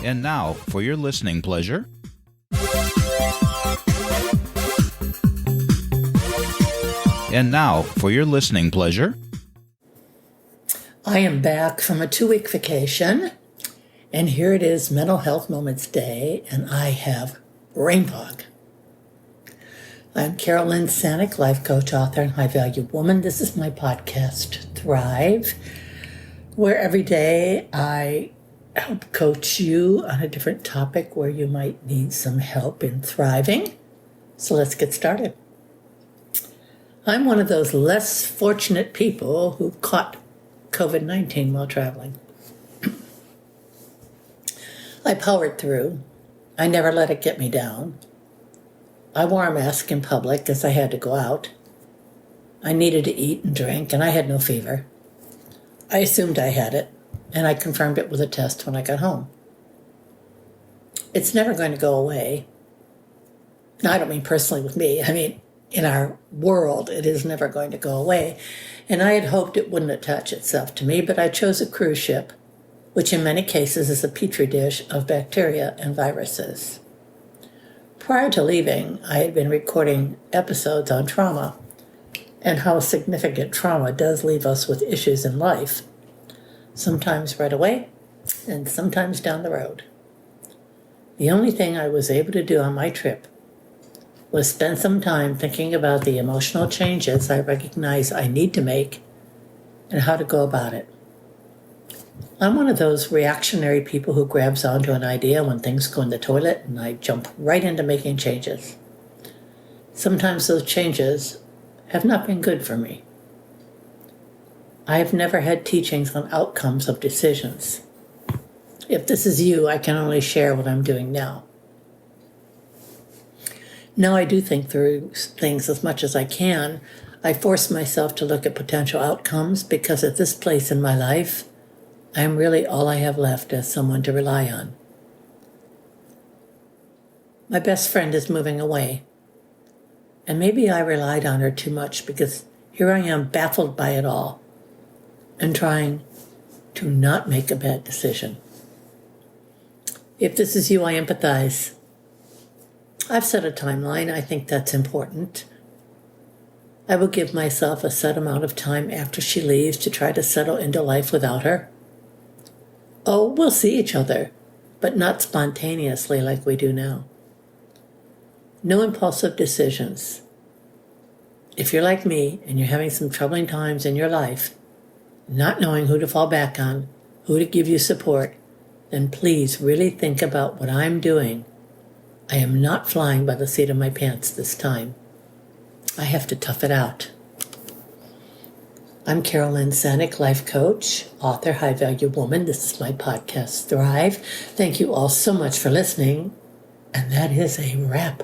And now, for your listening pleasure, I am back from a 2-week vacation, and here it is, Mental Health Moments Day, and I have brain fog. I'm Carol Lynn Sanic, life coach, author, and high-value woman. This is my podcast, Thrive, where every day I help coach you on a different topic where you might need some help in thriving. So let's get started. I'm one of those less fortunate people who caught COVID-19 while traveling. I powered through. I never let it get me down. I wore a mask in public as I had to go out. I needed to eat and drink, and I had no fever. I assumed I had it, and I confirmed it with a test when I got home. It's never going to go away. Now, I don't mean personally with me. I mean, in our world, it is never going to go away. And I had hoped it wouldn't attach itself to me, but I chose a cruise ship, which in many cases is a petri dish of bacteria and viruses. Prior to leaving, I had been recording episodes on trauma and how significant trauma does leave us with issues in life, sometimes right away and sometimes down the road. The only thing I was able to do on my trip was spend some time thinking about the emotional changes I recognize I need to make and how to go about it. I'm one of those reactionary people who grabs onto an idea when things go in the toilet, and I jump right into making changes. Sometimes those changes have not been good for me. I have never had teachings on outcomes of decisions. If this is you, I can only share what I'm doing now. Now I do think through things as much as I can. I force myself to look at potential outcomes because at this place in my life, I am really all I have left as someone to rely on. My best friend is moving away, and maybe I relied on her too much because here I am baffled by it all and trying to not make a bad decision. If this is you, I empathize. I've set a timeline. I think that's important. I will give myself a set amount of time after she leaves to try to settle into life without her. Oh, we'll see each other, but not spontaneously like we do now. No impulsive decisions. If you're like me and you're having some troubling times in your life, not knowing who to fall back on, who to give you support, then please really think about what I'm doing. I am not flying by the seat of my pants this time. I have to tough it out. I'm Carol Lynn Sanic, life coach, author, high-value woman. This is my podcast, Thrive. Thank you all so much for listening, and that is a wrap.